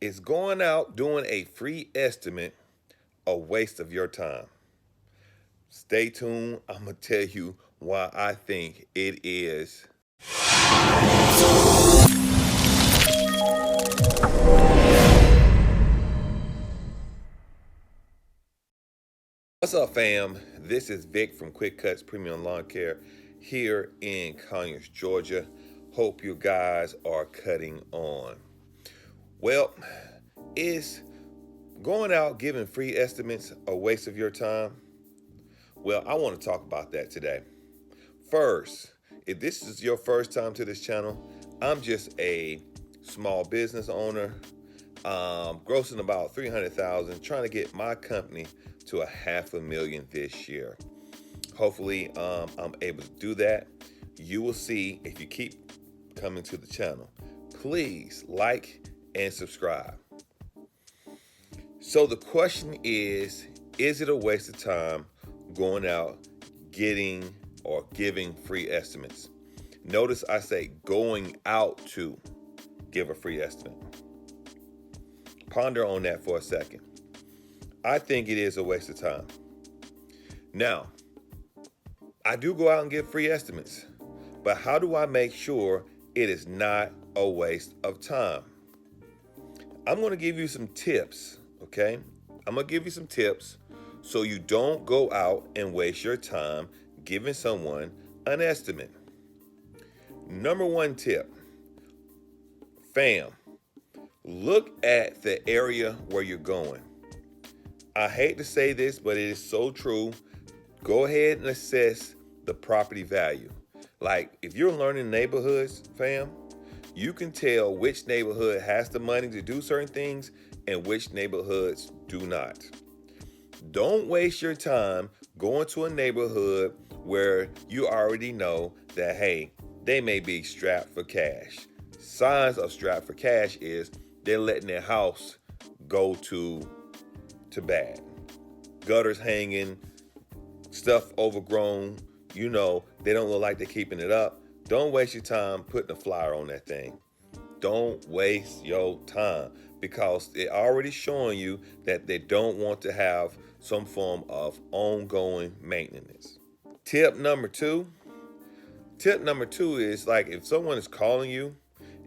Is going out doing a free estimate a waste of your time? Stay tuned. I'm going to tell you why I think it is. What's up, fam? This is Vic from Cutz Premium Lawn Care here in Conyers, Georgia. Hope you guys are cutting on. Well, is going out giving free estimates a waste of your time? Well, I want to talk about that today. First, if this is your first time to this channel, I'm just a small business owner, grossing about $300,000, trying to get my company to $500,000 this year. Hopefully, I'm able to do that. You will see if you keep coming to the channel. Please like and subscribe. So the question is it a waste of time going out getting or giving free estimates? Notice I say going out to give a free estimate. Ponder on that for a second. I think it is a waste of time. Now, I do go out and give free estimates, but how do I make sure it is not a waste of time? I'm going to give you some tips, okay? I'm going to give you some tips so you don't go out and waste your time giving someone an estimate. Number one tip, fam, look at the area where you're going. I hate to say this, but it is so true. Go ahead and assess the property value. Like if you're learning neighborhoods, fam, you can tell which neighborhood has the money to do certain things and which neighborhoods do not. Don't waste your time going to a neighborhood where you already know that, hey, they may be strapped for cash. Signs of strapped for cash is they're letting their house go to bad. Gutters hanging, stuff overgrown, they don't look like they're keeping it up. Don't waste your time putting a flyer on that thing. Don't waste your time because they're already showing you that they don't want to have some form of ongoing maintenance. Tip number two is like if someone is calling you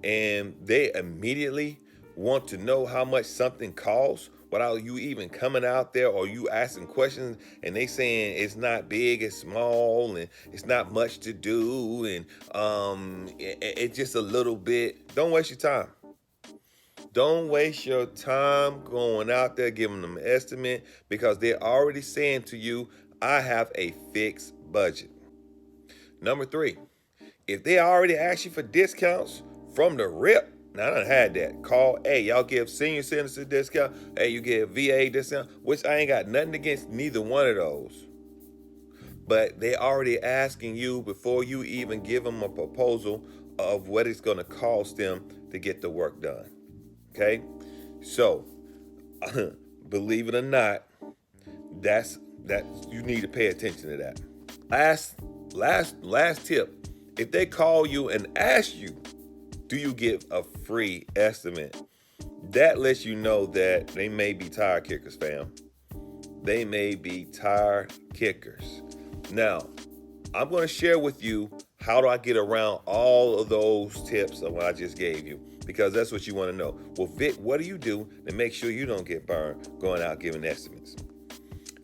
and they immediately want to know how much something costs without you even coming out there or you asking questions and they saying it's not big, it's small, and it's not much to do, and it's just a little bit. Don't waste your time. Don't waste your time going out there giving them an estimate because they're already saying to you, I have a fixed budget. Number three, if they already asked you for discounts from the rip, now I done had that. Call, hey, y'all give senior citizens discount. Hey, you give VA discount, which I ain't got nothing against neither one of those. But they already asking you before you even give them a proposal of what it's going to cost them to get the work done. Okay? So, believe it or not, that you need to pay attention to that. Last tip. If they call you and ask you, do you give a free estimate? That lets you know that they may be tire kickers, fam. They may be tire kickers. Now, I'm going to share with you how do I get around all of those tips of what I just gave you, because that's what you want to know. Well, Vic, what do you do to make sure you don't get burned going out giving estimates?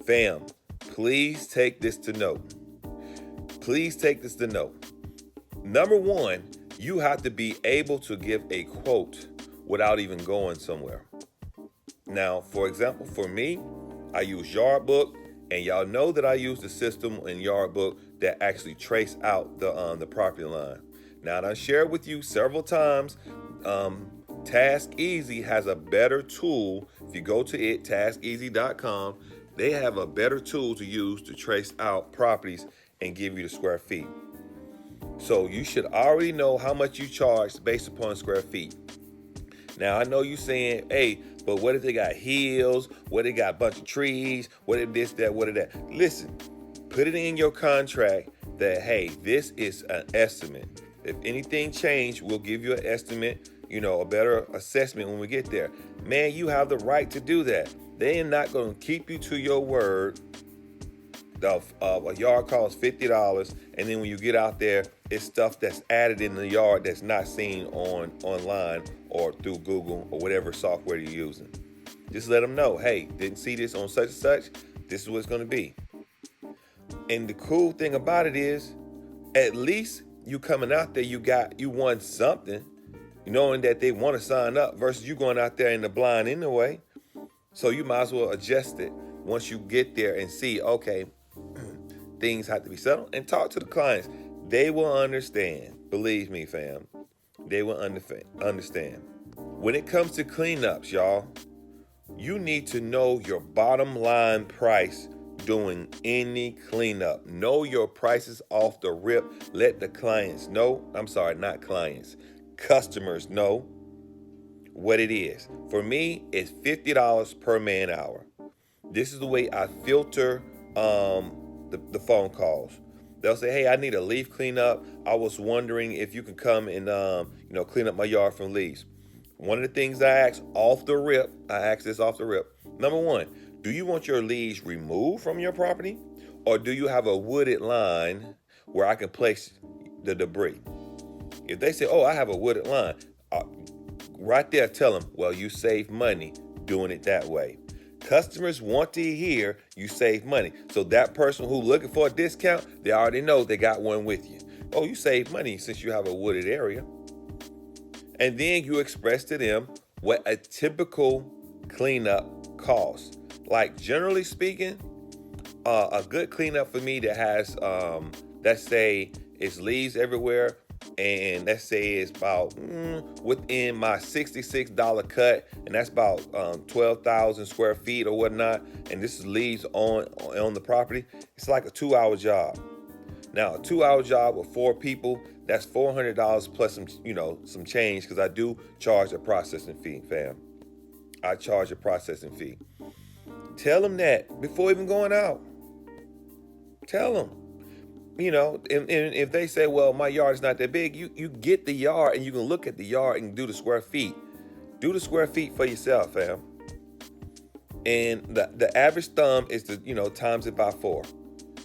Fam, please take this to note. Please take this to note. Number one, you have to be able to give a quote without even going somewhere. Now, for example, for me, I use Yard Book, and y'all know that I use the system in Yard Book that actually trace out the property line. Now, I shared with you several times, Task Easy has a better tool. If you go to it, taskeasy.com, they have a better tool to use to trace out properties and give you the square feet. So you should already know how much you charge based upon square feet. Now, I know you saying, hey, but what if they got hills? What if they got a bunch of trees? What if this, that, what if that? Listen, put it in your contract that, hey, this is an estimate. If anything changed, we'll give you an estimate. a better assessment when we get there. Man, you have the right to do that. They are not going to keep you to your word. A yard costs $50, and then when you get out there, it's stuff that's added in the yard that's not seen online or through Google or whatever software you're using. Just let them know, hey, didn't see this on such and such. This is what it's going to be. And the cool thing about it is, at least you coming out there, you won something, knowing that they want to sign up versus you going out there in the blind anyway. So you might as well adjust it once you get there and see, okay, things have to be settled, and talk to the clients. They will understand. Believe me, fam. They will understand. When it comes to cleanups, y'all, you need to know your bottom line price doing any cleanup. Know your prices off the rip. Let the clients know. I'm sorry, not clients. Customers know what it is. For me, it's $50 per man hour. This is the way I filter the phone calls. They'll say, hey, I need a leaf cleanup. I was wondering if you could come and clean up my yard from leaves. One of the things I ask this off the rip. Number one, do you want your leaves removed from your property, or do you have a wooded line where I can place the debris? If they say, oh, I have a wooded line, right there tell them, well, you save money doing it that way. Customers want to hear you save money. So that person who's looking for a discount, they already know they got one with you. Oh, you save money since you have a wooded area. And then you express to them what a typical cleanup costs. Like, generally speaking, a good cleanup for me that has, let's say it's leaves everywhere, and let's say it's about within my $66 cut, and that's about 12,000 square feet or whatnot, and this is leaves on the property. It's like a 2-hour job. Now, a 2-hour job with 4 people, that's $400 plus some change, because I do charge a processing fee, fam. I charge a processing fee. Tell them that before even going out. Tell them. And if they say, well, my yard is not that big, you get the yard and you can look at the yard and do the square feet. Do the square feet for yourself, fam. And the average thumb is to, times it by 4.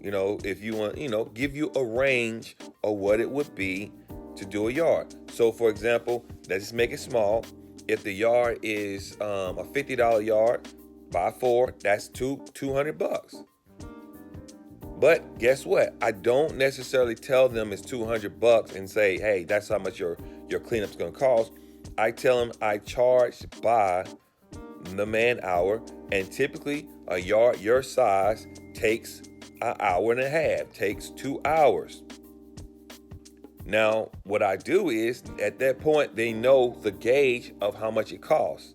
If you want, give you a range of what it would be to do a yard. So, for example, let's just make it small. If the yard is a $50 yard by 4, that's $200. But guess what? I don't necessarily tell them it's $200 and say, hey, that's how much your cleanup's gonna cost. I tell them I charge by the man hour, and typically a yard your size takes an hour and a half, takes 2 hours. Now, what I do is, at that point, they know the gauge of how much it costs.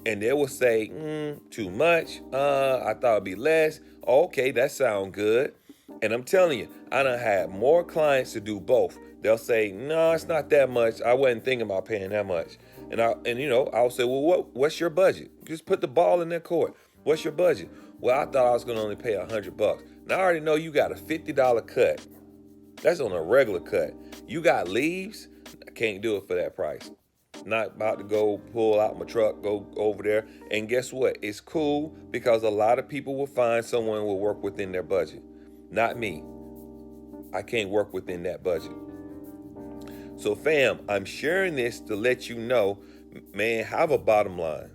And they will say, too much. I thought it'd be less. Okay, that sounds good. And I'm telling you, I done had more clients to do both. They'll say, no, it's not that much. I wasn't thinking about paying that much. And I'll say, well, what's your budget? Just put the ball in their court. What's your budget? Well, I thought I was going to only pay $100. Now I already know you got a $50 cut. That's on a regular cut. You got leaves? I can't do it for that price. Not about to go pull out my truck, go over there. And guess what? It's cool, because a lot of people will find someone who will work within their budget. Not me. I can't work within that budget. So, fam, I'm sharing this to let you know, man, have a bottom line.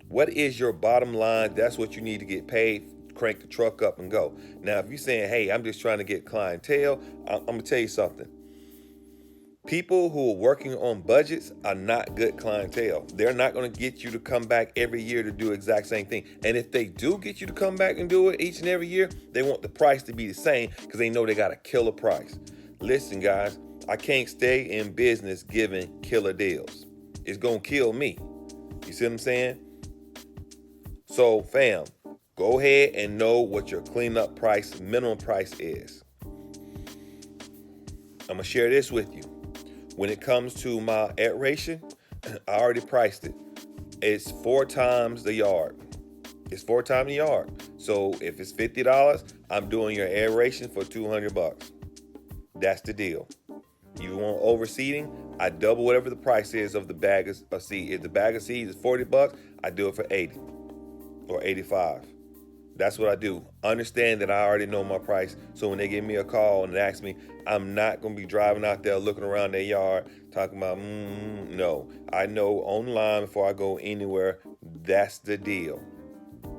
What is your bottom line? That's what you need to get paid. Crank the truck up and go. Now, if you're saying, hey, I'm just trying to get clientele, I'm going to tell you something. People who are working on budgets are not good clientele. They're not going to get you to come back every year to do the exact same thing. And if they do get you to come back and do it each and every year, they want the price to be the same, because they know they got a killer price. Listen, guys, I can't stay in business giving killer deals. It's going to kill me. You see what I'm saying? So, fam, go ahead and know what your cleanup price, minimum price is. I'm going to share this with you. When it comes to my aeration, I already priced it. It's 4 times the yard. It's 4 times the yard. So if it's $50, I'm doing your aeration for $200. That's the deal. You want overseeding? I double whatever the price is of the bag of seed. If the bag of seed is $40, I do it for 80 or 85. That's what I do. Understand that I already know my price. So when they give me a call and ask me, I'm not going to be driving out there looking around their yard talking about, no. I know online before I go anywhere, that's the deal.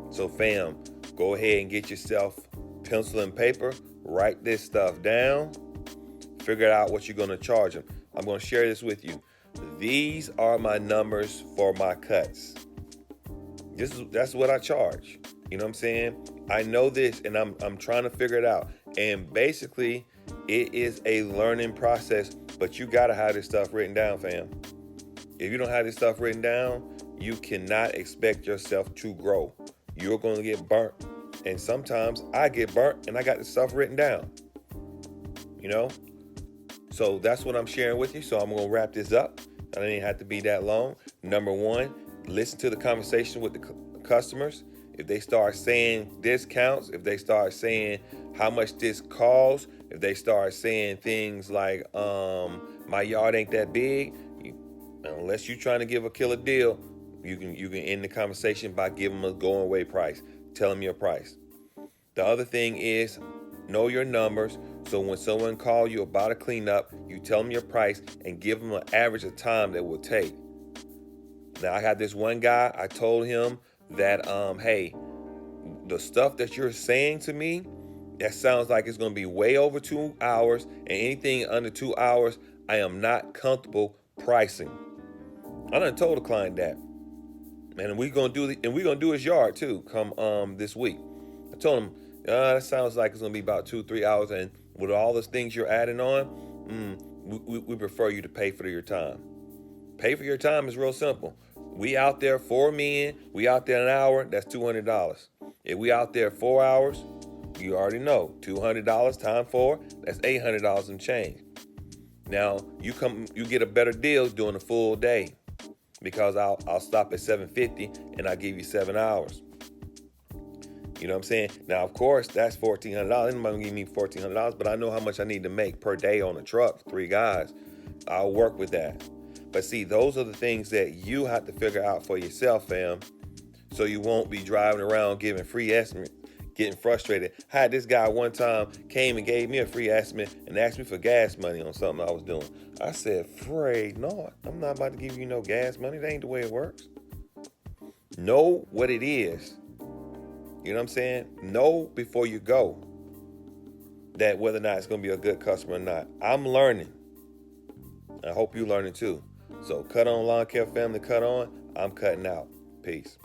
So fam, go ahead and get yourself pencil and paper. Write this stuff down. Figure out what you're going to charge them. I'm going to share this with you. These are my numbers for my cuts. That's what I charge. You know what I'm saying? I know this and I'm trying to figure it out. And basically, it is a learning process, but you got to have this stuff written down, fam. If you don't have this stuff written down, you cannot expect yourself to grow. You're going to get burnt. And sometimes I get burnt and I got this stuff written down. You know? So that's what I'm sharing with you. So I'm going to wrap this up. I didn't have to be that long. Number one, listen to the conversation with the customers. If they start saying discounts, if they start saying how much this costs, if they start saying things like, my yard ain't that big, unless you're trying to give a killer deal, you can end the conversation by giving them a going away price. Tell them your price. The other thing is know your numbers. So when someone calls you about a cleanup, you tell them your price and give them an average of time that will take. Now I had this one guy, I told him that, hey, the stuff that you're saying to me, that sounds like it's going to be way over 2 hours, and anything under 2 hours, I am not comfortable pricing. I done told the client that. And we're going to do his yard too, come this week. I told him, that sounds like it's going to be about 2-3 hours, and with all those things you're adding on, we prefer you to pay for your time. Pay for your time is real simple. We out there 4 men, we out there an hour, that's $200. If we out there 4 hours, you already know, $200 times 4, that's $800 and change. Now, you get a better deal doing a full day because I'll stop at $750 and I'll give you 7 hours. You know what I'm saying? Now, of course, that's $1,400. Anybody gonna give me $1,400, but I know how much I need to make per day on a truck, 3 guys. I'll work with that. But see, those are the things that you have to figure out for yourself, fam, so you won't be driving around giving free estimate, getting frustrated. I had this guy one time came and gave me a free estimate and asked me for gas money on something I was doing. I said, "Afraid not. I'm not about to give you no gas money. That ain't the way it works." Know what it is. You know what I'm saying? Know before you go that whether or not it's going to be a good customer or not. I'm learning. I hope you're learning too. So cut on lawn care family, cut on. I'm cutting out. Peace.